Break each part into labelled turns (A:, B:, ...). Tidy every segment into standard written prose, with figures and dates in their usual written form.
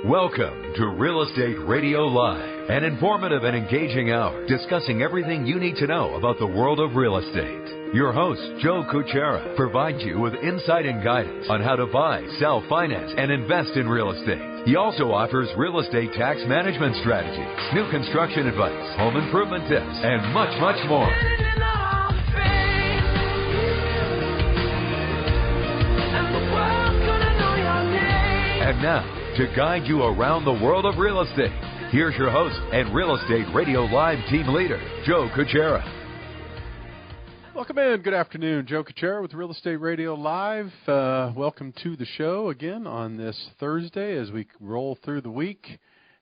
A: Welcome to Real Estate Radio Live, an informative and engaging hour discussing everything you need to know about the world of real estate. Your host, Joe Kuchera, provides you with insight and guidance on how to buy, sell, finance, and invest in real estate. He also offers real estate tax management strategies, new construction advice, home improvement tips, and much, much more. And now, to guide you around the world of real estate, here's your host and Real Estate Radio Live team leader, Joe Kuchera.
B: Welcome in. Good afternoon. Joe Kuchera with Real Estate Radio Live. Welcome to the show again on this Thursday as we roll through the week.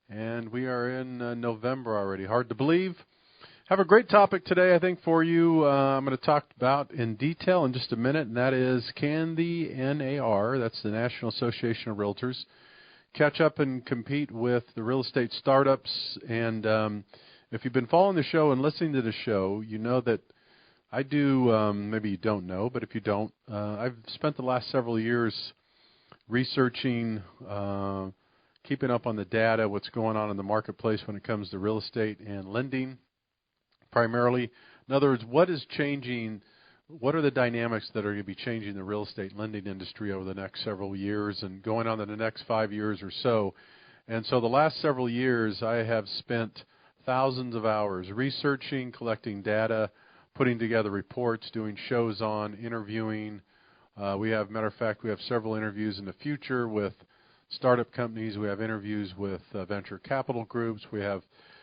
B: And we are in November already. Hard to believe. Have a great topic today, I think, for you. I'm going to talk about in detail in just a minute, and that is, can the NAR, that's the National Association of Realtors, catch up and compete with the real estate startups? And if you've been following the show and listening to the show, you know that I do, maybe you don't know, but if you don't, I've spent the last several years researching, keeping up on the data, what's going on in the marketplace when it comes to real estate and lending primarily. In other words, what is changing? What are the dynamics that are going to be changing the real estate lending industry over the next several years and going on in the next 5 years or so? And so the last several years, I have spent thousands of hours researching, collecting data, putting together reports, doing shows on, interviewing. Matter of fact, we have several interviews in the future with startup companies. We have interviews with venture capital groups.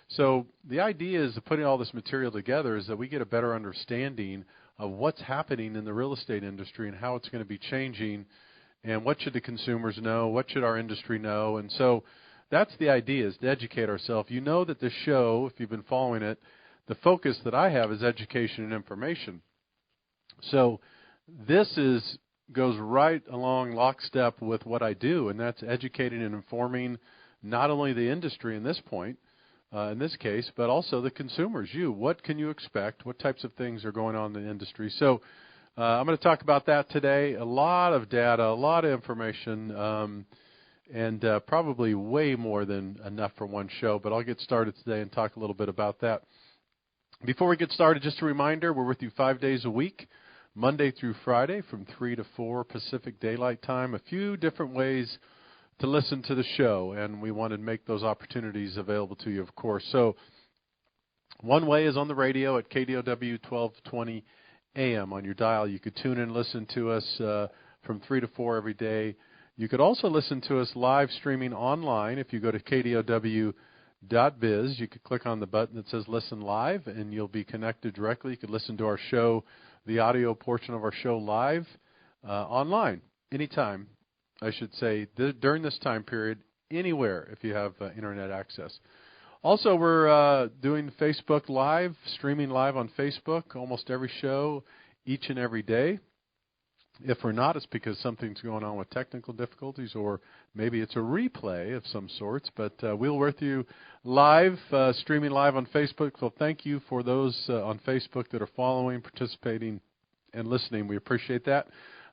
B: So the idea is of putting all this material together is that we get a better understanding of what's happening in the real estate industry and how it's going to be changing, and what should the consumers know, what should our industry know. And so that's the idea, is to educate ourselves. You know that this show, if you've been following it, the focus that I have is education and information. So this goes right along lockstep with what I do, and that's educating and informing not only the industry in this point, in this case, but also the consumers. What can you expect? What types of things are going on in the industry? So I'm going to talk about that today. A lot of data, a lot of information, and probably way more than enough for one show, but I'll get started today and talk a little bit about that. Before we get started, just a reminder, we're with you 5 days a week, Monday through Friday from 3 to 4 Pacific Daylight Time. A few different ways to listen to the show, and we want to make those opportunities available to you, of course. So one way is on the radio at KDOW 1220 AM on your dial. You could tune in and listen to us from 3 to 4 every day. You could also listen to us live streaming online. If you go to KDOW.biz, you could click on the button that says Listen Live, and you'll be connected directly. You could listen to our show, the audio portion of our show, live online, anytime. I should say, during this time period, anywhere if you have internet access. Also, we're doing Facebook Live, streaming live on Facebook, almost every show, each and every day. If we're not, it's because something's going on with technical difficulties, or maybe it's a replay of some sorts. But we'll with you live, streaming live on Facebook. So thank you for those on Facebook that are following, participating, and listening. We appreciate that.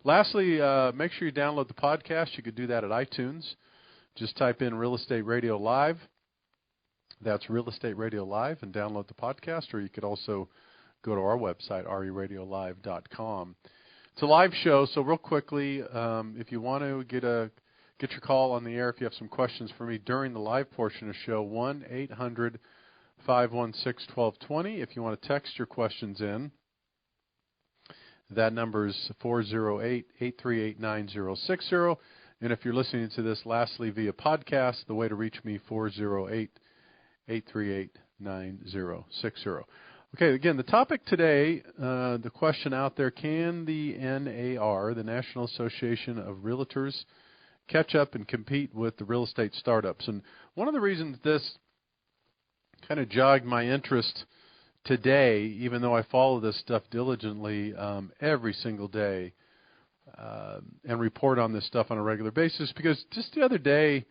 B: Lastly, make sure you download the podcast. You could do that at iTunes. Just type in Real Estate Radio Live. That's Real Estate Radio Live, and download the podcast. Or you could also go to our website, reradiolive.com. It's a live show, so real quickly, if you want to get your call on the air, if you have some questions for me during the live portion of the show, 1-800-516-1220. If you want to text your questions in, that number is 408-838-9060. And if you're listening to this lastly via podcast, the way to reach me, 408-838-9060. Okay, again, the topic today, the question out there, can the NAR, the National Association of Realtors, catch up and compete with the real estate startups? And one of the reasons this kind of jogged my interest today, even though I follow this stuff diligently every single day and report on this stuff on a regular basis, because just the other day,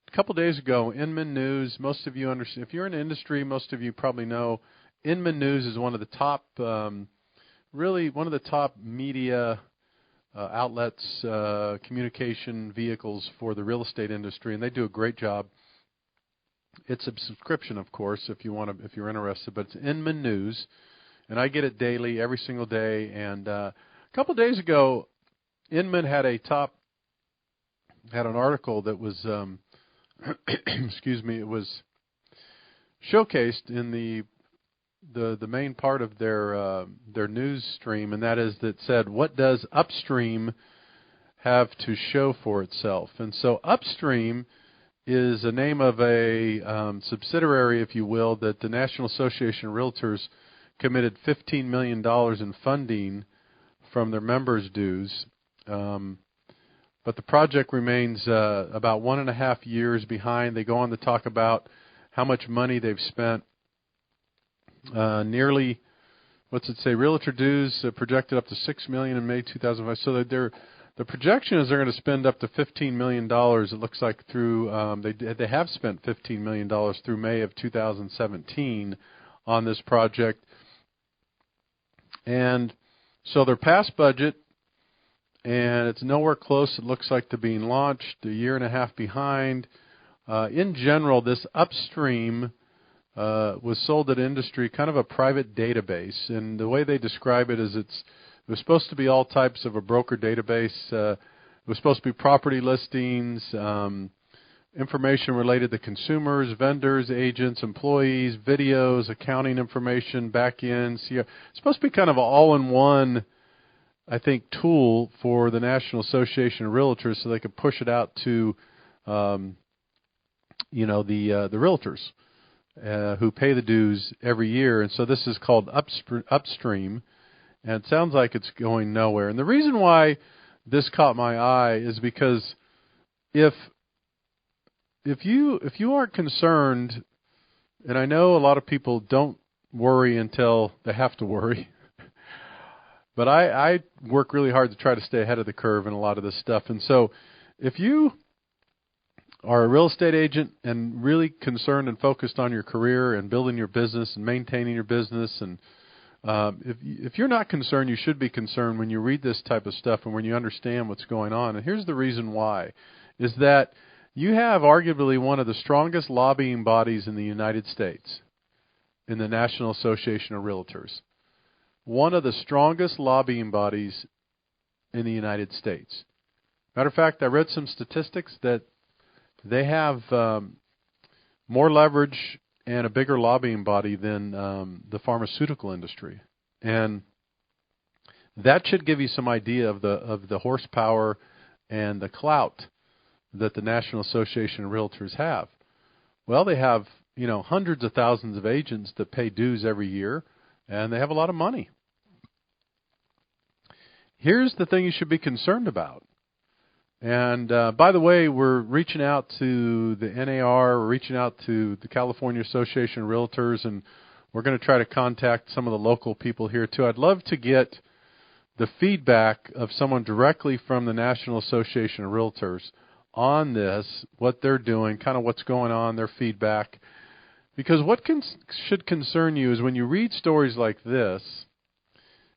B: a couple days ago, Inman News, most of you understand, if you're in the industry, most of you probably know, Inman News is one of the top, really one of the top media outlets, communication vehicles for the real estate industry, and they do a great job. It's a subscription, of course, if you're interested, but it's Inman News, and I get it daily, every single day. And a couple of days ago, Inman had an article that was, excuse me, it was showcased in the main part of their news stream, and that is that said, what does Upstream have to show for itself? And so Upstream is a name of a subsidiary, if you will, that the National Association of Realtors committed $15 million in funding from their members' dues. But the project remains about 1.5 years behind. They go on to talk about how much money they've spent. Nearly, what's it say? Realtor dues projected up to $6 million in May 2005. So that the projection is they're going to spend up to $15 million. It looks like through they have spent $15 million through May of 2017 on this project, and so they're past budget, and it's nowhere close. It looks like to being launched, a 1.5 years behind. In general, this Upstream was sold at industry, kind of a private database, and the way they describe it is it was supposed to be all types of a broker database. It was supposed to be property listings, information related to consumers, vendors, agents, employees, videos, accounting information, back-ends. It's supposed to be kind of an all-in-one, I think, tool for the National Association of Realtors so they could push it out to, the realtors who pay the dues every year. And so this is called Upstream. And it sounds like it's going nowhere. And the reason why this caught my eye is because if you aren't concerned, and I know a lot of people don't worry until they have to worry, but I work really hard to try to stay ahead of the curve in a lot of this stuff. And so if you are a real estate agent and really concerned and focused on your career and building your business and maintaining your business, and if you're not concerned, you should be concerned when you read this type of stuff and when you understand what's going on. And here's the reason why, is that you have arguably one of the strongest lobbying bodies in the United States, in the National Association of Realtors. One of the strongest lobbying bodies in the United States. Matter of fact, I read some statistics that they have more leverage and a bigger lobbying body than the pharmaceutical industry. And that should give you some idea of the horsepower and the clout that the National Association of Realtors have. Well, they have, hundreds of thousands of agents that pay dues every year, and they have a lot of money. Here's the thing you should be concerned about. And by the way, we're reaching out to the NAR, we're reaching out to the California Association of Realtors, and we're going to try to contact some of the local people here too. I'd love to get the feedback of someone directly from the National Association of Realtors on this, what they're doing, kind of what's going on, their feedback. Because what should concern you is when you read stories like this,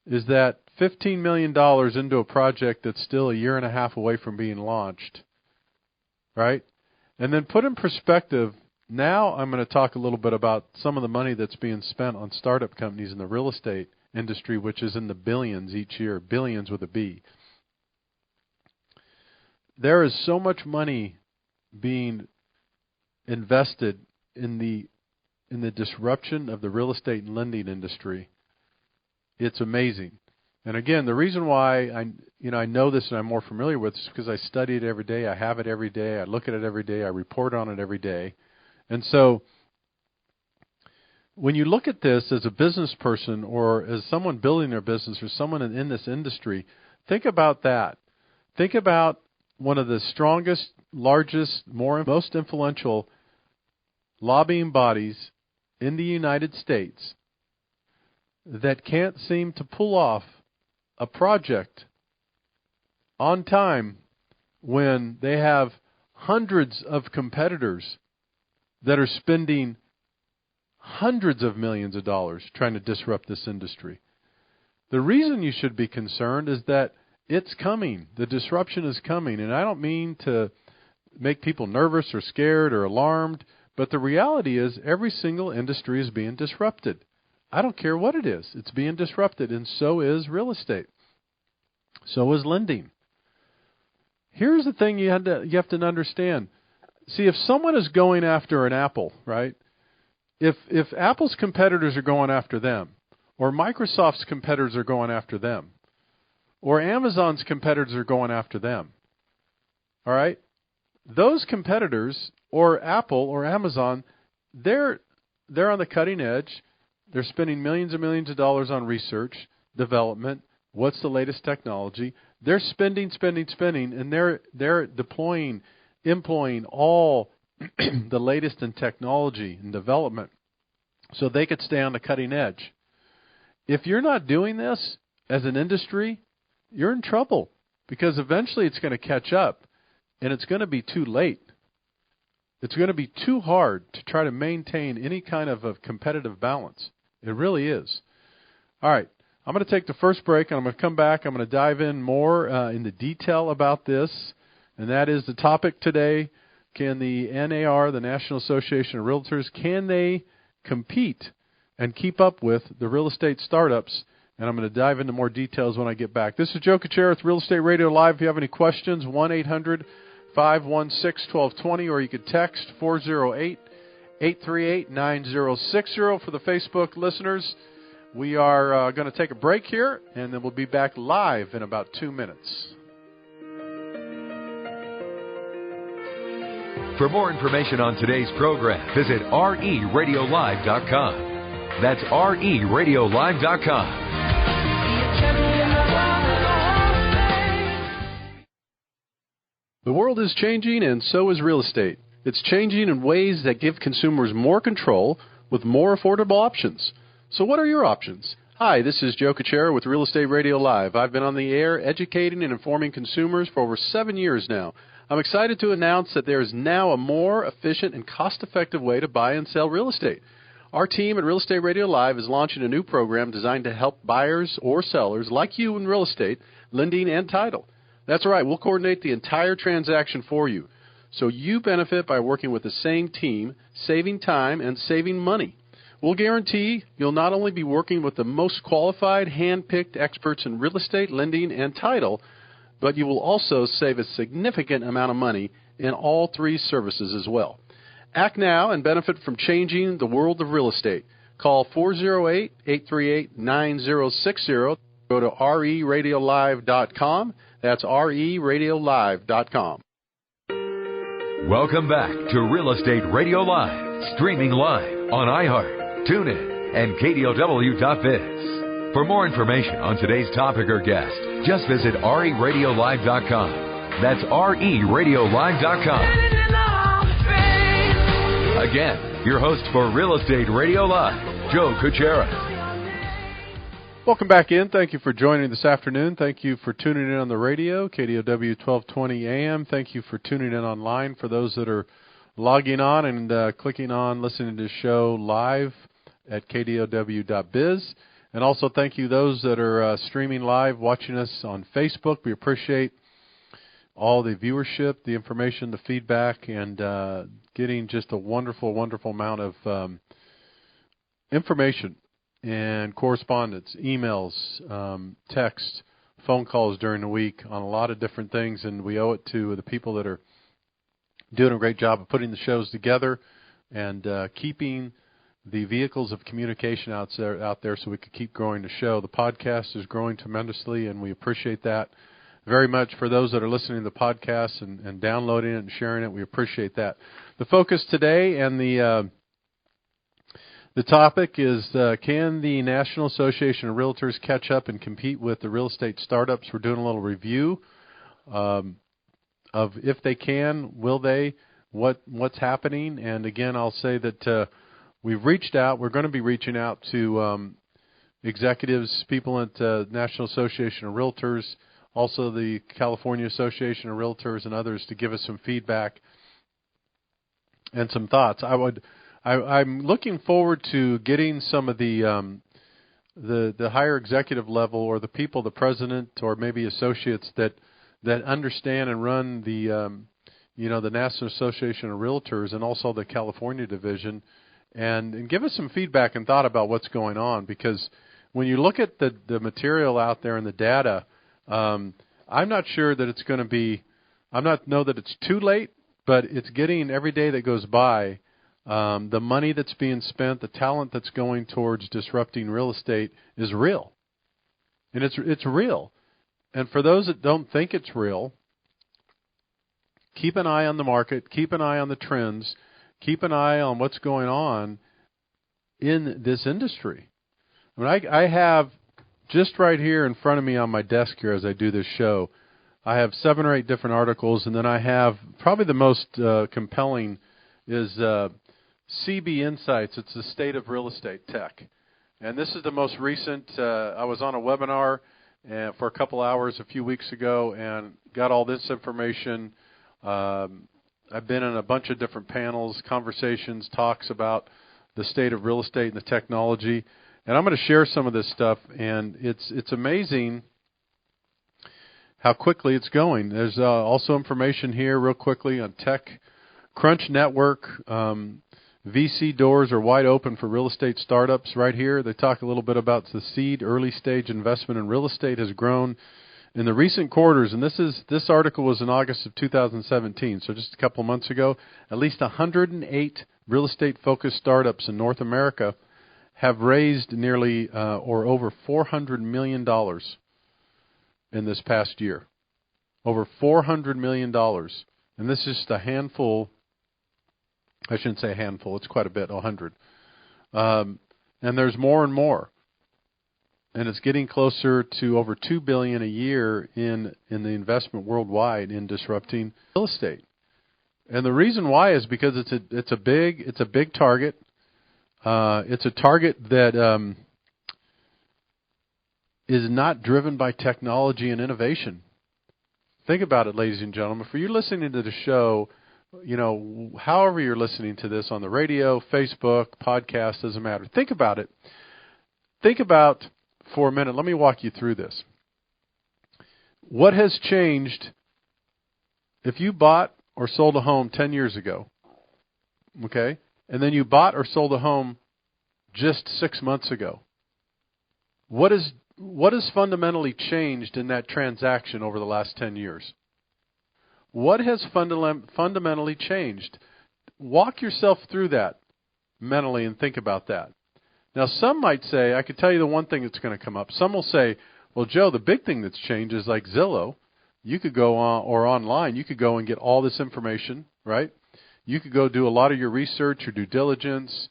B: is that $15 million into a project that's still 1.5 years away from being launched, right? And then put in perspective, now I'm going to talk a little bit about some of the money that's being spent on startup companies in the real estate industry, which is in the billions each year, billions with a B. There is so much money being invested in the disruption of the real estate and lending industry. It's amazing. And again, the reason why I know this and I'm more familiar with it is because I study it every day. I have it every day. I look at it every day. I report on it every day. And so when you look at this as a business person or as someone building their business or someone in this industry, think about that. Think about one of the strongest, largest, most influential lobbying bodies in the United States that can't seem to pull off a project on time when they have hundreds of competitors that are spending hundreds of millions of dollars trying to disrupt this industry. The reason you should be concerned is that It's coming. The disruption is coming. And I don't mean to make people nervous or scared or alarmed, but the reality is every single industry is being disrupted. I don't care what it is. It's being disrupted, and so is real estate. So is lending. Here's the thing you have to understand. See, if someone is going after an Apple, right? If Apple's competitors are going after them, or Microsoft's competitors are going after them, or Amazon's competitors are going after them, all right? Those competitors, or Apple or Amazon, they're on the cutting edge. They're spending millions and millions of dollars on research, development. What's the latest technology? They're spending, and they're employing all the latest in technology and development so they could stay on the cutting edge. If you're not doing this as an industry, you're in trouble because eventually it's going to catch up and it's going to be too late. It's going to be too hard to try to maintain any kind of a competitive balance. It really is. All right. I'm going to take the first break, and I'm going to come back. I'm going to dive in more into detail about this, and that is the topic today. Can the NAR, the National Association of Realtors, can they compete and keep up with the real estate startups? And I'm going to dive into more details when I get back. This is Joe Kuchera with Real Estate Radio Live. If you have any questions, 1-800-516-1220, or you could text 408-838-9060 for the Facebook listeners. We are going to take a break here, and then we'll be back live in about 2 minutes.
A: For more information on today's program, visit RERadiolive.com. That's RERadiolive.com.
B: The world is changing, and so is real estate. It's changing in ways that give consumers more control with more affordable options. So what are your options? Hi, this is Joe Kuchera with Real Estate Radio Live. I've been on the air educating and informing consumers for over 7 years now. I'm excited to announce that there is now a more efficient and cost-effective way to buy and sell real estate. Our team at Real Estate Radio Live is launching a new program designed to help buyers or sellers like you in real estate, lending, and title. That's right, we'll coordinate the entire transaction for you. So you benefit by working with the same team, saving time and saving money. We'll guarantee you'll not only be working with the most qualified, hand-picked experts in real estate, lending, and title, but you will also save a significant amount of money in all three services as well. Act now and benefit from changing the world of real estate. Call 408-838-9060. Go to RERadiolive.com. That's RERadiolive.com.
A: Welcome back to Real Estate Radio Live, streaming live on iHeart, TuneIn, and KDOW.biz. For more information on today's topic or guest, just visit RERadiolive.com. That's RERadiolive.com. Again, your host for Real Estate Radio Live, Joe Kuchera.
B: Welcome back in. Thank you for joining this afternoon. Thank you for tuning in on the radio, KDOW 1220 AM. Thank you for tuning in online for those that are logging on and clicking on listening to the show live at KDOW.biz. And also thank you those that are streaming live, watching us on Facebook. We appreciate all the viewership, the information, the feedback, and getting just a wonderful, wonderful amount of information and correspondence, emails, text, phone calls during the week on a lot of different things. And we owe it to the people that are doing a great job of putting the shows together and keeping the vehicles of communication out there so we could keep growing the show. The podcast is growing tremendously, and we appreciate that very much. For those that are listening to the podcast and downloading it and sharing it, we appreciate that. The focus today and the topic is, can the National Association of Realtors catch up and compete with the real estate startups? We're doing a little review of if they can, will they, what's happening. And again, I'll say that we've reached out. We're going to be reaching out to executives, people at the National Association of Realtors, also the California Association of Realtors and others to give us some feedback and some thoughts. I'm looking forward to getting some of the the higher executive level, or the people, the president, or maybe associates that understand and run the the National Association of Realtors and also the California division, and give us some feedback and thought about what's going on. Because when you look at the material out there and the data, I'm not sure that it's going to be. Know that it's too late, but it's getting, every day that goes by, the money that's being spent, the talent that's going towards disrupting real estate is real, and it's real. And for those that don't think it's real, keep an eye on the market, keep an eye on the trends, keep an eye on what's going on in this industry. I mean, I have just right here in front of me on my desk here as I do this show, I have 7 or 8 different articles, and then I have probably the most compelling is CB Insights. It's the state of real estate tech. And this is the most recent. I was on a webinar for a couple hours a few weeks ago and got all this information. I've been in a bunch of different panels, conversations, talks about the state of real estate and the technology. And I'm going to share some of this stuff, and it's amazing how quickly it's going. There's also information here real quickly on Tech Crunch Network. VC doors are wide open for real estate startups right here. They talk a little bit about the seed early stage investment in real estate has grown in the recent quarters. And this article was in August of 2017, so just a couple of months ago. At least 108 real estate focused startups in North America have raised nearly or over $400 million in this past year. Over $400 million. And this is just a handful. I shouldn't say a handful. It's quite a bit, 100. And there's more and more. And it's getting closer to over $2 billion a year in the investment worldwide in disrupting real estate. And the reason why is because it's a big target. It's a target that is not driven by technology and innovation. Think about it, ladies and gentlemen. For you listening to the show, however you're listening to this on the radio, Facebook, podcast, doesn't matter. Think about it. Think about, for a minute, let me walk you through this. What has changed if you bought or sold a home 10 years ago, okay, and then you bought or sold a home just 6 months ago? What has fundamentally changed in that transaction over the last 10 years? What has fundamentally changed? Walk yourself through that mentally and think about that. Now, some might say, I could tell you the one thing that's going to come up. Some will say, well, Joe, the big thing that's changed is like Zillow. You could go on, or online, you could go and get all this information, right? You could go do a lot of your research, your due diligence.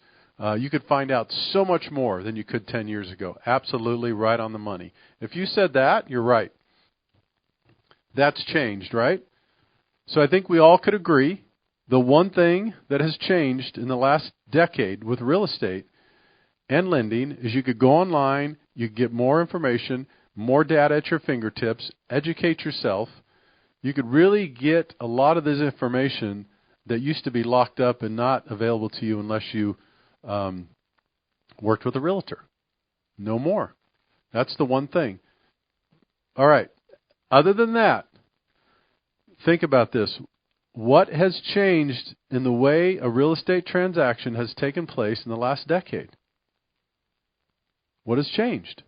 B: You could find out so much more than you could 10 years ago. Absolutely right on the money. If you said that, you're right. That's changed, right? So I think we all could agree the one thing that has changed in the last decade with real estate and lending is you could go online, you could get more information, more data at your fingertips, educate yourself. You could really get a lot of this information that used to be locked up and not available to you unless you worked with a realtor. No more. That's the one thing. All right. Other than that, think about this. What has changed in the way a real estate transaction has taken place in the last decade? What has changed?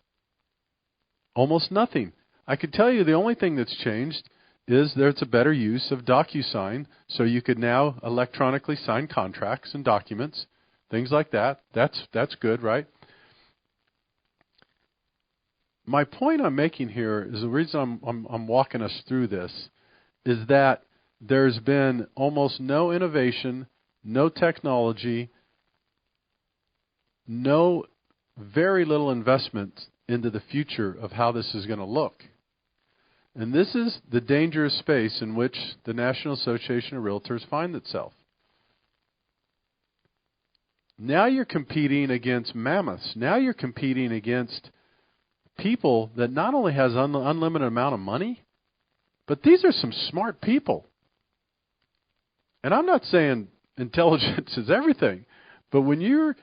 B: Almost nothing. I could tell you the only thing that's changed is there's a better use of DocuSign, so you could now electronically sign contracts and documents. Things like that. That's good, right? My point I'm making here is the reason I'm walking us through this is that there's been almost no innovation, no technology, very little investment into the future of how this is going to look. And this is the dangerous space in which the National Association of Realtors finds itself. Now you're competing against mammoths. Now you're competing against people that not only has unlimited amount of money, but these are some smart people. And I'm not saying intelligence is everything, but when you're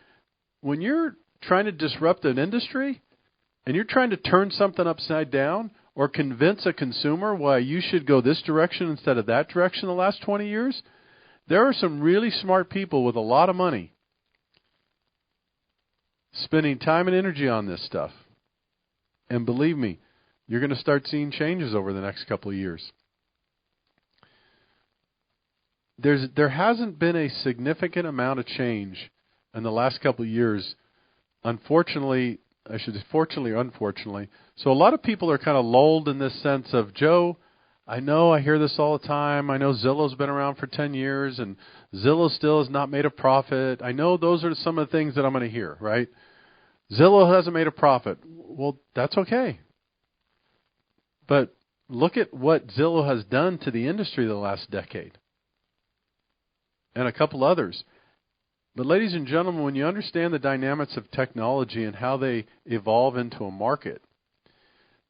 B: trying to disrupt an industry, and you're trying to turn something upside down or convince a consumer why you should go this direction instead of that direction the last 20 years, there are some really smart people with a lot of money spending time and energy on this stuff. And believe me, you're going to start seeing changes over the next couple of years. There hasn't been a significant amount of change in the last couple of years. Unfortunately, I should say fortunately or unfortunately. So a lot of people are kind of lulled in this sense of, Joe, I know I hear this all the time. I know Zillow's been around for 10 years and Zillow still has not made a profit. I know those are some of the things that I'm going to hear, right? Zillow hasn't made a profit. Well, that's okay. But look at what Zillow has done to the industry the last decade and a couple others. But ladies and gentlemen, when you understand the dynamics of technology and how they evolve into a market,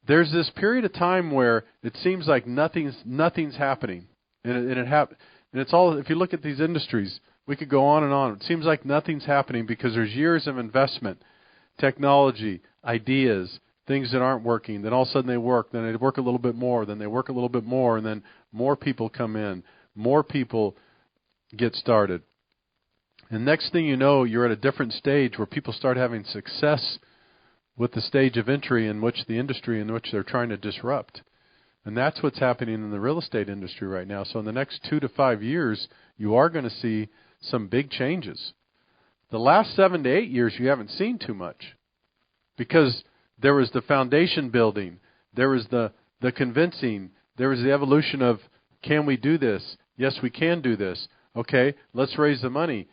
B: there's this period of time where it seems like nothing's happening. And it's all, if you look at these industries, we could go on and on. It seems like nothing's happening because there's years of investment, technology, ideas, things that aren't working. Then all of a sudden they work. Then they work a little bit more. Then they work a little bit more. And then more people come in. More people get started. And next thing you know, you're at a different stage where people start having success with the stage of entry in which the industry in which they're trying to disrupt. And that's what's happening in the real estate industry right now. So in the next 2 to 5 years, you are going to see some big changes. The last 7 to 8 years, you haven't seen too much because there was the foundation building. There was the convincing. There was the evolution of, can we do this? Yes, we can do this. Okay, let's raise the money.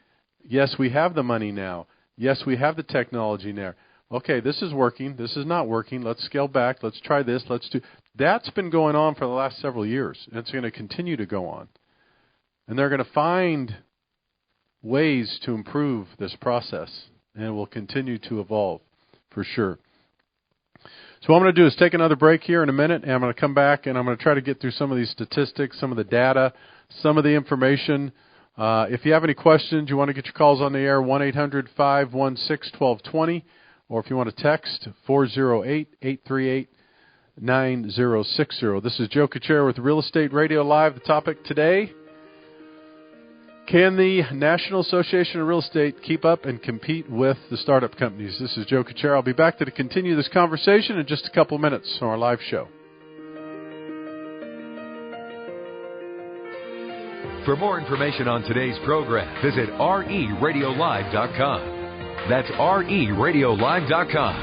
B: Yes, we have the money now. Yes, we have the technology now. Okay, this is working. This is not working. Let's scale back. Let's try this. Let's do. That's been going on for the last several years, and it's going to continue to go on. And they're going to find ways to improve this process, and it will continue to evolve for sure. So what I'm going to do is take another break here in a minute, and I'm going to come back, and I'm going to try to get through some of these statistics, some of the data, some of the information. If you have any questions, you want to get your calls on the air, 1-800-516-1220, or if you want to text, 408-838-9060. This is Joe Kuchera with Real Estate Radio Live. The topic today, can the National Association of Real Estate keep up and compete with the startup companies? This is Joe Kuchera. I'll be back to continue this conversation in just a couple minutes on our live show.
A: For more information on today's program, visit RERadiolive.com. That's RERadiolive.com.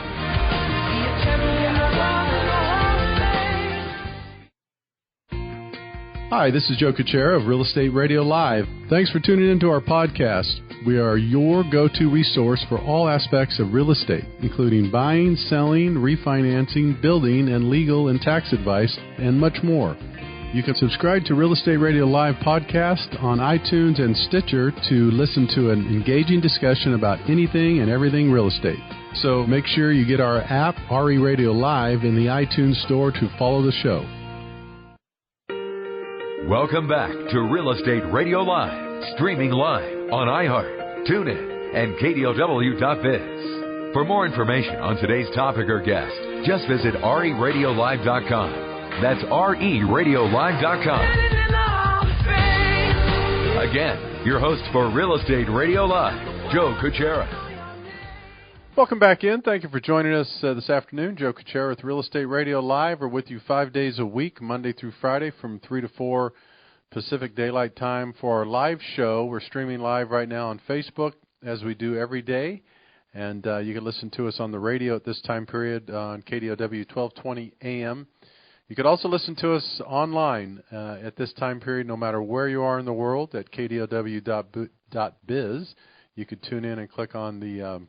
B: Hi, this is Joe Kuchera of Real Estate Radio Live. Thanks for tuning into our podcast. We are your go-to resource for all aspects of real estate, including buying, selling, refinancing, building, and legal and tax advice, and much more. You can subscribe to Real Estate Radio Live podcast on iTunes and Stitcher to listen to an engaging discussion about anything and everything real estate. So make sure you get our app, RE Radio Live, in the iTunes store to follow the show.
A: Welcome back to Real Estate Radio Live, streaming live on iHeart, TuneIn, and KDOW.biz. For more information on today's topic or guest, just visit RERadiolive.com. That's RERadiolive.com. Again, your host for Real Estate Radio Live, Joe Kuchera.
B: Welcome back in. Thank you for joining us this afternoon. Joe Kuchera with Real Estate Radio Live. We're with you 5 days a week, Monday through Friday, from 3 to 4 Pacific Daylight Time for our live show. We're streaming live right now on Facebook, as we do every day. And you can listen to us on the radio at this time period on KDOW 1220 AM. You could also listen to us online at this time period, no matter where you are in the world, at KDOW.biz. You could tune in and click on the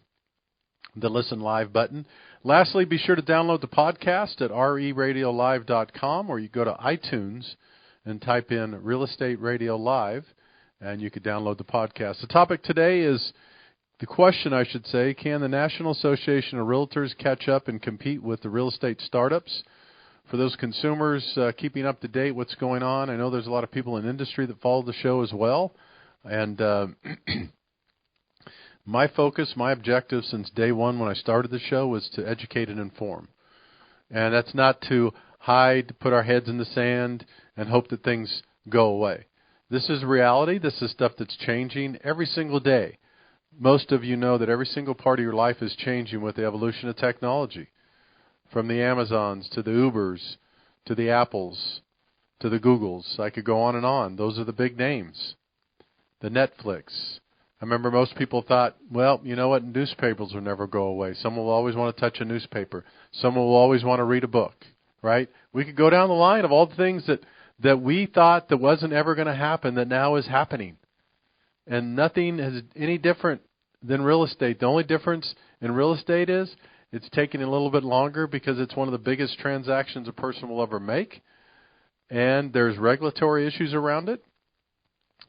B: Listen Live button. Lastly, be sure to download the podcast at RERadiolive.com, or you go to iTunes and type in Real Estate Radio Live, and you could download the podcast. The topic today is the question, I should say, can the National Association of Realtors catch up and compete with the real estate startups? For those consumers keeping up to date what's going on, I know there's a lot of people in industry that follow the show as well. And My focus, my objective since day one when I started the show was to educate and inform. And that's not to hide, put our heads in the sand, and hope that things go away. This is reality. This is stuff that's changing every single day. Most of you know that every single part of your life is changing with the evolution of technology. From the Amazons to the Ubers to the Apples to the Googles. I could go on and on. Those are the big names. The Netflix. I remember most people thought, well, you know what, newspapers will never go away. Someone will always want to touch a newspaper. Someone will always want to read a book, right? We could go down the line of all the things that we thought that wasn't ever going to happen that now is happening. And nothing is any different than real estate. The only difference in real estate is it's taking a little bit longer because it's one of the biggest transactions a person will ever make. And there's regulatory issues around it.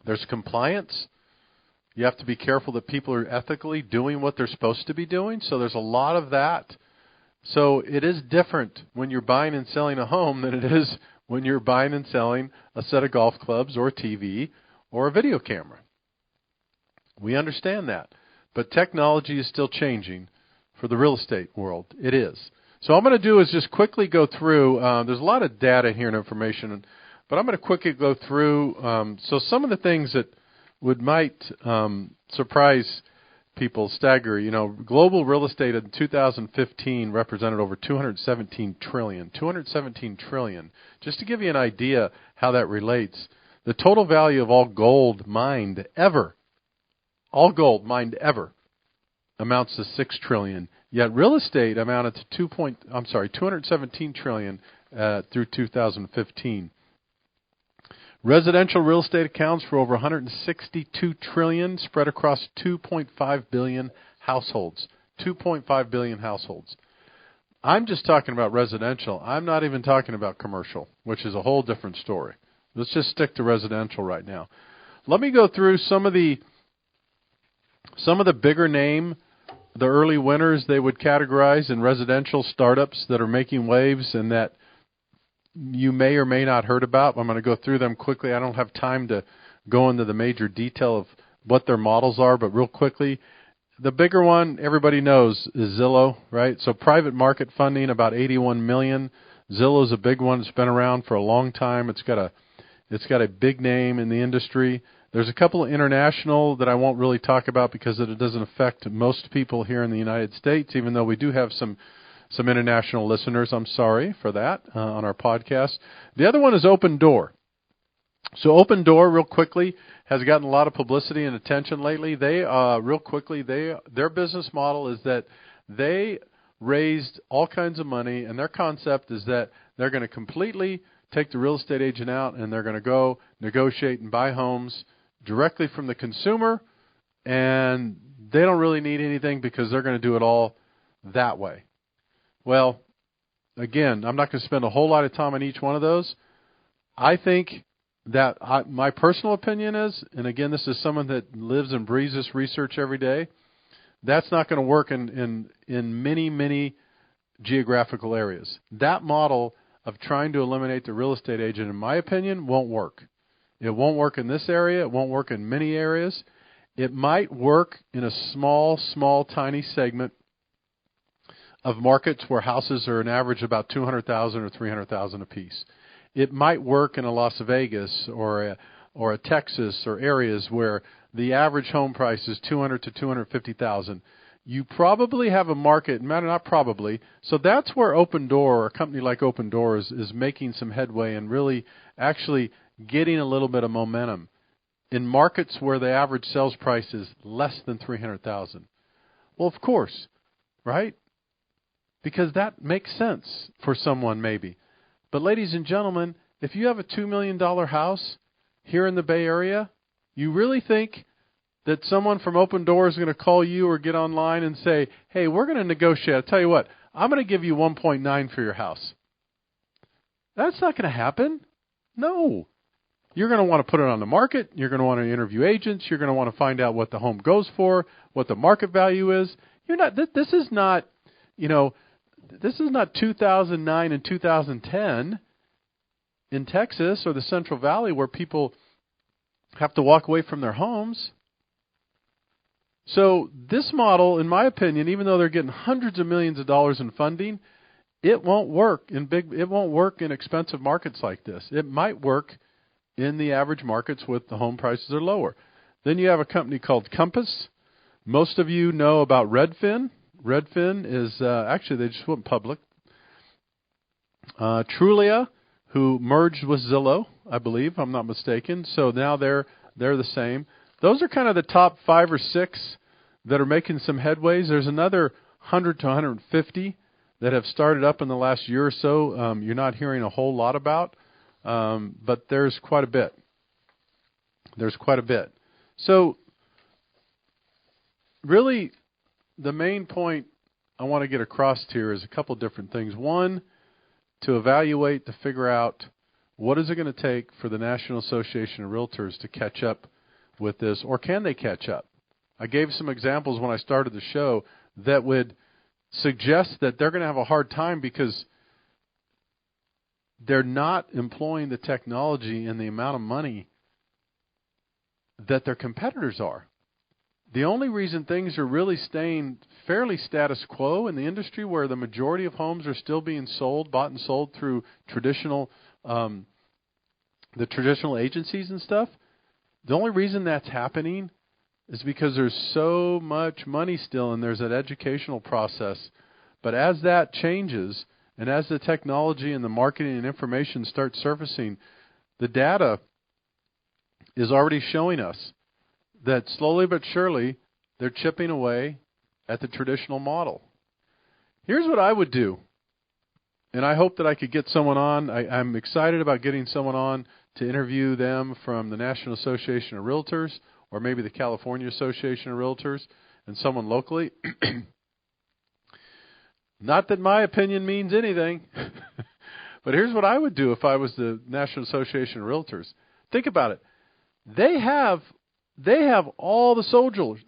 B: There's compliance. You have to be careful that people are ethically doing what they're supposed to be doing. So there's a lot of that. So it is different when you're buying and selling a home than it is when you're buying and selling a set of golf clubs or a TV or a video camera. We understand that. But technology is still changing for the real estate world. It is. So what I'm going to do is just quickly go through. There's a lot of data here and information, but I'm going to quickly go through. So some of the things that might surprise people, stagger. You know, global real estate in 2015 represented over $217 trillion. $217 trillion. Just to give you an idea how that relates, the total value of all gold mined ever, amounts to $6 trillion. Yet real estate amounted to $217 trillion through 2015. Residential real estate accounts for over $162 trillion spread across 2.5 billion households. 2.5 billion households. I'm just talking about residential. I'm not even talking about commercial, which is a whole different story. Let's just stick to residential right now. Let me go through some of the bigger name, the early winners they would categorize in residential startups that are making waves and that you may or may not heard about. I'm going to go through them quickly. I don't have time to go into the major detail of what their models are, but real quickly, the bigger one everybody knows is Zillow, right? So private market funding, about $81 million. Zillow's a big one. It's been around for a long time. It's got a big name in the industry. There's a couple of international that I won't really talk about because it doesn't affect most people here in the United States, even though we do have some international listeners. I'm sorry for that on our podcast. The other one is Open Door. So Open Door, real quickly, has gotten a lot of publicity and attention lately. Their business model is that they raised all kinds of money, and their concept is that they're going to completely take the real estate agent out, and they're going to go negotiate and buy homes directly from the consumer, and they don't really need anything because they're going to do it all that way. Well, again, I'm not going to spend a whole lot of time on each one of those. I think that my personal opinion is, and again, this is someone that lives and breathes this research every day, that's not going to work in many, many geographical areas. That model of trying to eliminate the real estate agent, in my opinion, won't work. It won't work in this area. It won't work in many areas. It might work in a small, tiny segment of markets where houses are an average about $200,000 or $300,000 apiece. It might work in a Las Vegas or a Texas or areas where the average home price is $200,000 to $250,000. You probably have a market, not probably. So that's where Open Door, or a company like Open Door, is making some headway and really actually getting a little bit of momentum in markets where the average sales price is less than $300,000. Well, of course, right? Because that makes sense for someone maybe. But ladies and gentlemen, if you have a $2 million house here in the Bay Area, you really think that someone from Open Door is going to call you or get online and say, hey, we're going to negotiate. I'll tell you what, I'm going to give you 1.9 for your house. That's not going to happen. No. You're going to want to put it on the market. You're going to want to interview agents. You're going to want to find out what the home goes for, what the market value is. This is not 2009 and 2010 in Texas or the Central Valley where people have to walk away from their homes. So this model, in my opinion, even though they're getting hundreds of millions of dollars in funding, it won't work in expensive markets like this. It might work in the average markets with the home prices are lower. Then you have a company called Compass. Most of you know about Redfin. Redfin is actually they just went public. Trulia, who merged with Zillow, I believe, if I'm not mistaken. So now they're the same. Those are kind of the top 5 or 6 that are making some headways. There's another 100 to 150 that have started up in the last year or so. You're not hearing a whole lot about, but there's quite a bit. So really, the main point I want to get across here is a couple different things. One, to evaluate, to figure out what is it going to take for the National Association of Realtors to catch up with this, or can they catch up? I gave some examples when I started the show that would suggest that they're going to have a hard time because they're not employing the technology and the amount of money that their competitors are. The only reason things are really staying fairly status quo in the industry, where the majority of homes are still being bought and sold through the traditional agencies and stuff, the only reason that's happening is because there's so much money still, and there's an educational process. But as that changes, and as the technology and the marketing and information start surfacing, the data is already showing us that slowly but surely they're chipping away at the traditional model. Here's what I would do, and I hope that I could get someone on. I'm excited about getting someone on to interview them from the National Association of Realtors, or maybe the California Association of Realtors, and someone locally. Not that my opinion means anything, but here's what I would do if I was the National Association of Realtors. Think about it. They have all the soldiers.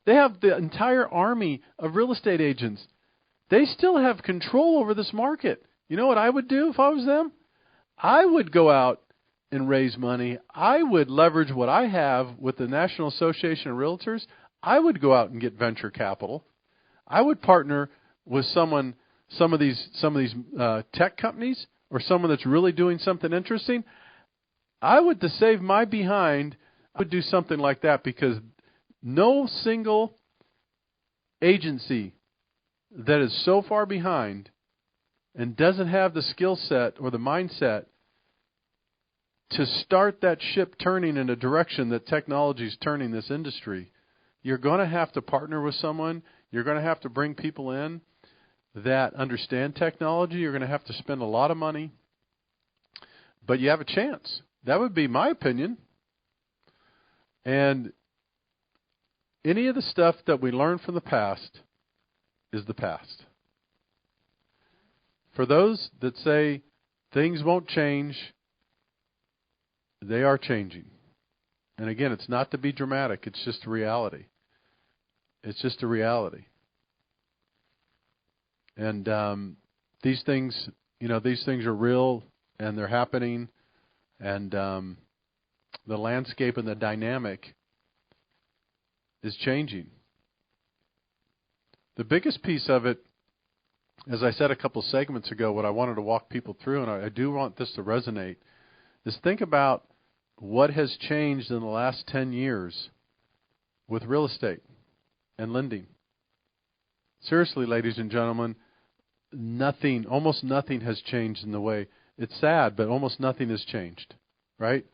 B: They have the entire army of real estate agents. They still have control over this market. You know what I would do if I was them? I would go out and raise money. I would leverage what I have with the National Association of Realtors. I would go out and get venture capital. I would partner with some of these tech companies, or someone that's really doing something interesting. I would, to save my behind, I would do something like that, because no single agency that is so far behind and doesn't have the skill set or the mindset to start that ship turning in a direction that technology is turning this industry, you're going to have to partner with someone. You're going to have to bring people in that understand technology. You're going to have to spend a lot of money, but you have a chance. That would be my opinion. And any of the stuff that we learned from the past is the past. For those that say things won't change, they are changing. And again, it's not to be dramatic. It's just a reality. It's just a reality. And these things are real, and they're happening. And the landscape and the dynamic is changing. The biggest piece of it, as I said a couple segments ago, what I wanted to walk people through, and I do want this to resonate, is think about what has changed in the last 10 years with real estate and lending. Seriously, ladies and gentlemen, almost nothing has changed in the way. It's sad, but almost nothing has changed, right?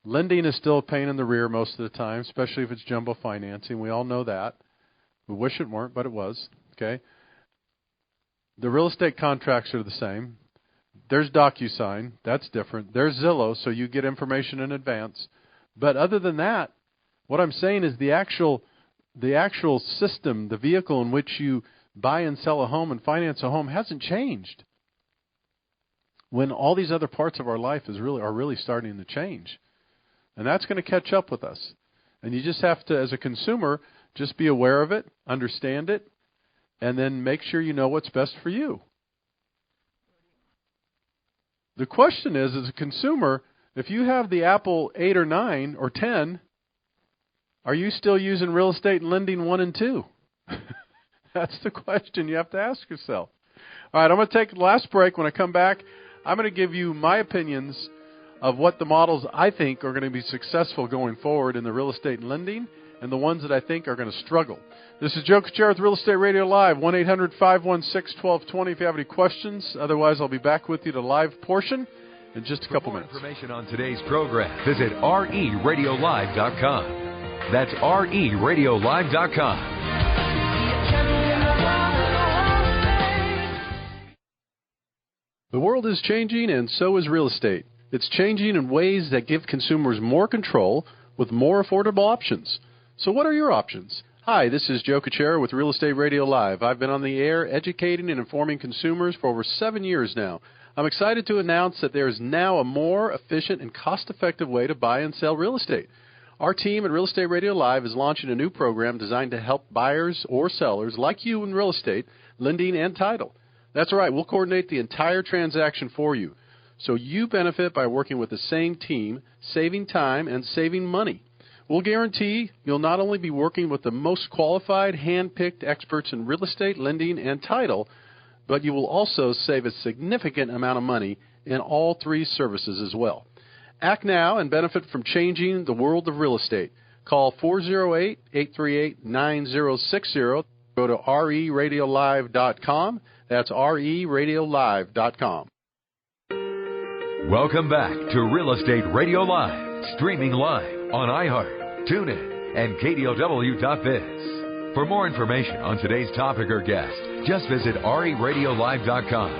B: Lending is still a pain in the rear most of the time, especially if it's jumbo financing. We all know that. We wish it weren't, but it was. Okay. The real estate contracts are the same. There's DocuSign. That's different. There's Zillow, so you get information in advance. But other than that, what I'm saying is the actual system, the vehicle in which you buy and sell a home and finance a home hasn't changed, when all these other parts of our life are really starting to change. And that's going to catch up with us. And you just have to, as a consumer, just be aware of it, understand it, and then make sure you know what's best for you. The question is, as a consumer, if you have the Apple 8 or 9 or 10, Are you still using real estate and lending 1 and 2? That's the question you have to ask yourself. All right, I'm going to take the last break. When I come back, I'm going to give you my opinions of what the models I think are going to be successful going forward in the real estate and lending, and the ones that I think are going to struggle. This is Joe Kuchera with Real Estate Radio Live, 1-800-516-1220 if you have any questions. Otherwise, I'll be back with you to the live portion in just a couple minutes.
A: For more information on today's program, visit RERadiolive.com. That's RERadiolive.com.
B: The world is changing, and so is real estate. It's changing in ways that give consumers more control with more affordable options. So what are your options? Hi, this is Joe Kuchera with Real Estate Radio Live. I've been on the air educating and informing consumers for over 7 years now. I'm excited to announce that there is now a more efficient and cost-effective way to buy and sell real estate. Our team at Real Estate Radio Live is launching a new program designed to help buyers or sellers like you in real estate, lending, and title. That's right, we'll coordinate the entire transaction for you. So you benefit by working with the same team, saving time and saving money. We'll guarantee you'll not only be working with the most qualified, hand-picked experts in real estate, lending, and title, but you will also save a significant amount of money in all 3 services as well. Act now and benefit from changing the world of real estate. Call 408-838-9060. Go to RERadiolive.com. That's RERadiolive.com.
A: Welcome back to Real Estate Radio Live, streaming live on iHeart, TuneIn, and KDOW.biz. For more information on today's topic or guest, just visit RERadiolive.com.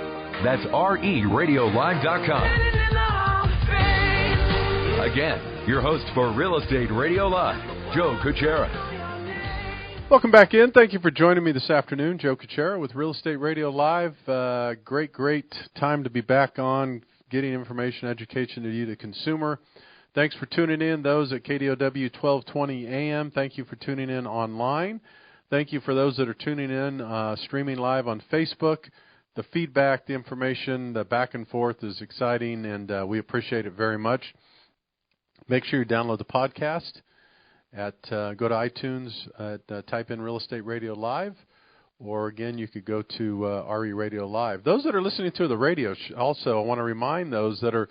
A: That's RERadiolive.com. Again, your host for Real Estate Radio Live, Joe Kuchera.
B: Welcome back in. Thank you for joining me this afternoon. Joe Kuchera with Real Estate Radio Live. Great time to be back on, getting information, education to you, the consumer. Thanks for tuning in. Those at KDOW 1220 AM, thank you for tuning in online. Thank you for those that are tuning in, streaming live on Facebook. The feedback, the information, the back and forth is exciting, and we appreciate it very much. Make sure you download the podcast. Go to iTunes, type in Real Estate Radio Live, or again, you could go to RE Radio Live. Those that are listening to the radio, also, I want to remind those that are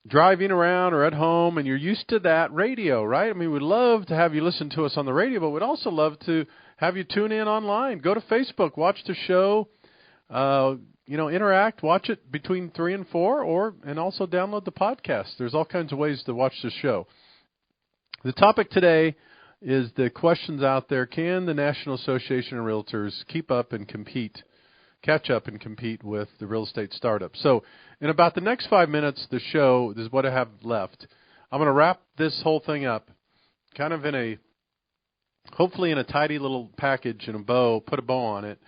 B: driving around or at home and you're used to that radio, right? I mean, we'd love to have you listen to us on the radio, but we'd also love to have you tune in online. Go to Facebook, watch the show, interact, watch it between 3 and 4, and also download the podcast. There's all kinds of ways to watch the show. The topic today is the questions out there. Can the National Association of Realtors catch up and compete with the real estate startups? So in about the next 5 minutes, the show, this is what I have left. I'm going to wrap this whole thing up kind of hopefully in a tidy little package and put a bow on it,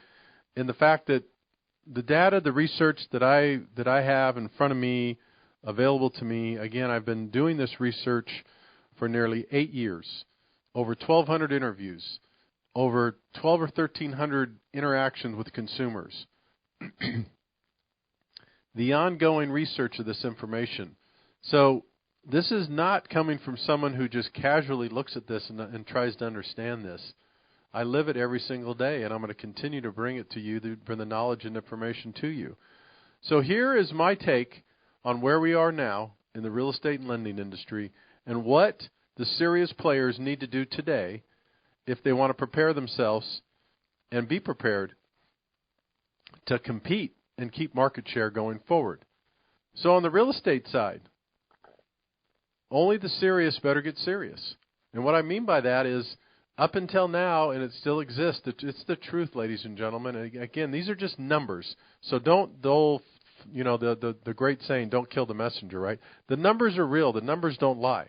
B: in the fact that the data, the research that I have in front of me, available to me, again, I've been doing this research for nearly 8 years, over 1,200 interviews, over 1,200 or 1,300 interactions with consumers. The ongoing research of this information. So this is not coming from someone who just casually looks at this and tries to understand this. I live it every single day, and I'm going to continue to bring it to you, bring the knowledge and information to you. So here is my take on where we are now in the real estate and lending industry, and what the serious players need to do today if they want to prepare themselves and be prepared to compete and keep market share going forward. So on the real estate side, only the serious better get serious. And what I mean by that is, up until now, and it still exists, it's the truth, ladies and gentlemen. And again, these are just numbers. So the great saying, don't kill the messenger, right? The numbers are real. The numbers don't lie.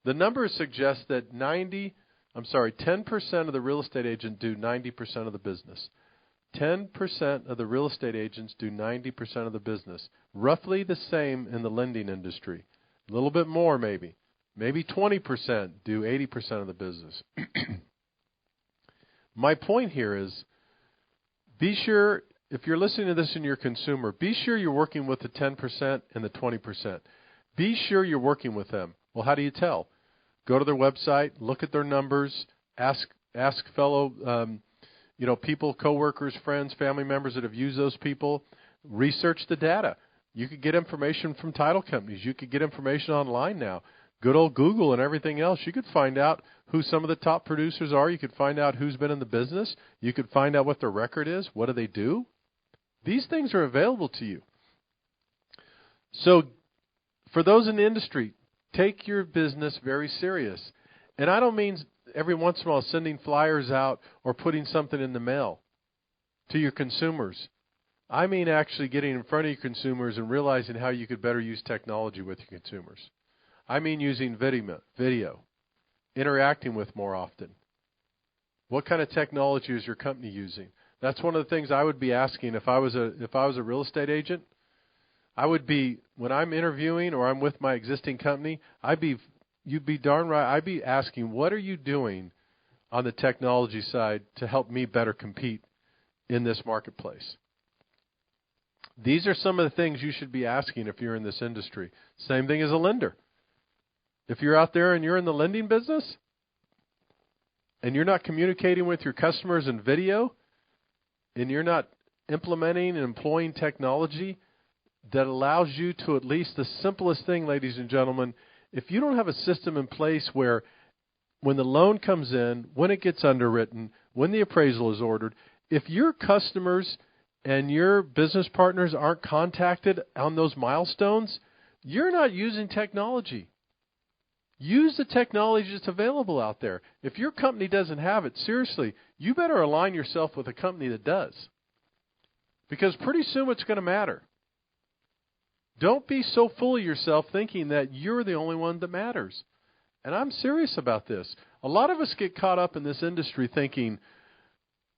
B: The numbers suggest that 10% of the real estate agents do 90% of the business. 10% of the real estate agents do 90% of the business. Roughly the same in the lending industry. A little bit more maybe. Maybe 20% do 80% of the business. My point here is, be sure, if you're listening to this and you're a consumer, be sure you're working with the 10% and the 20%. Be sure you're working with them. Well, how do you tell? Go to their website, look at their numbers, ask fellow people, coworkers, friends, family members that have used those people. Research the data. You could get information from title companies. You could get information online now. Good old Google and everything else. You could find out who some of the top producers are. You could find out who's been in the business. You could find out what their record is. What do they do? These things are available to you. So for those in the industry, take your business very serious. And I don't mean every once in a while sending flyers out or putting something in the mail to your consumers. I mean actually getting in front of your consumers and realizing how you could better use technology with your consumers. I mean using video, interacting with more often. What kind of technology is your company using? That's one of the things I would be asking if I was a real estate agent. I would be, when I'm interviewing or I'm with my existing company, you'd be darn right, I'd be asking, what are you doing on the technology side to help me better compete in this marketplace? These are some of the things you should be asking if you're in this industry. Same thing as a lender. If you're out there and you're in the lending business and you're not communicating with your customers in video and you're not implementing and employing technology that allows you to, at least the simplest thing, ladies and gentlemen, if you don't have a system in place where when the loan comes in, when it gets underwritten, when the appraisal is ordered, if your customers and your business partners aren't contacted on those milestones, you're not using technology. Use the technology that's available out there. If your company doesn't have it, seriously, you better align yourself with a company that does. Because pretty soon it's going to matter. Don't be so full of yourself thinking that you're the only one that matters. And I'm serious about this. A lot of us get caught up in this industry thinking,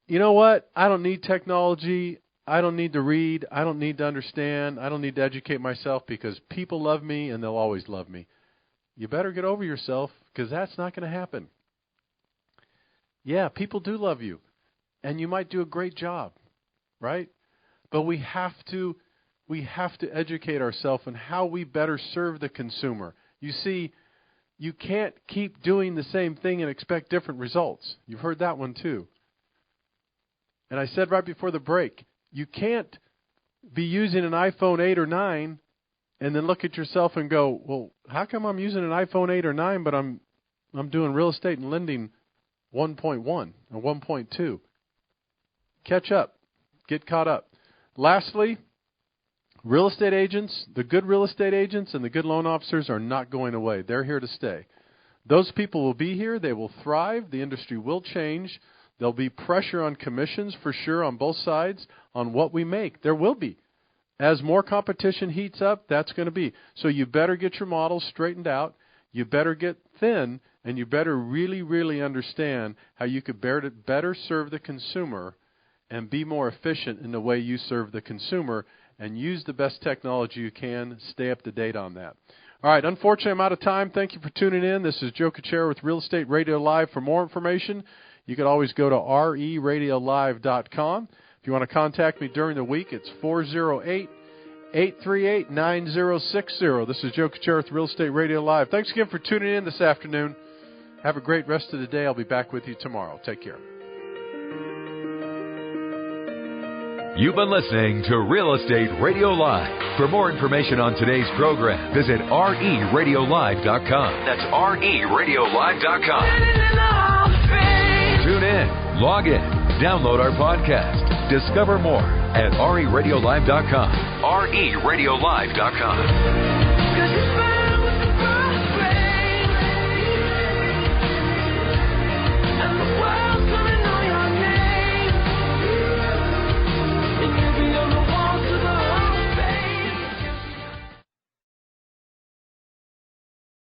B: you know what, I don't need technology. I don't need to read. I don't need to understand. I don't need to educate myself because people love me and they'll always love me. You better get over yourself because that's not going to happen. Yeah, people do love you and you might do a great job, right? But we have to educate ourselves on how we better serve the consumer. You see, you can't keep doing the same thing and expect different results. You've heard that one too. And I said right before the break, you can't be using an iPhone 8 or 9 and then look at yourself and go, well, how come I'm using an iPhone 8 or 9, but I'm doing real estate and lending 1.1 or 1.2? Catch up. Get caught up. Lastly, real estate agents, the good real estate agents and the good loan officers are not going away. They're here to stay. Those people will be here. They will thrive. The industry will change. There'll be pressure on commissions for sure on both sides on what we make. There will be. As more competition heats up, that's going to be. So you better get your models straightened out. You better get thin, and you better really, really understand how you could better serve the consumer and be more efficient in the way you serve the consumer and use the best technology you can. Stay up to date on that. All right, unfortunately, I'm out of time. Thank you for tuning in. This is Joe Kuchera with Real Estate Radio Live. For more information, you can always go to reradiolive.com. If you want to contact me during the week, it's 408-838-9060. This is Joe Kuchera with Real Estate Radio Live. Thanks again for tuning in this afternoon. Have a great rest of the day. I'll be back with you tomorrow. Take care.
A: You've been listening to Real Estate Radio Live. For more information on today's program, visit reradiolive.com. That's reradiolive.com. Tune in, log in, download our podcast. Discover more at reradiolive.com. reradiolive.com.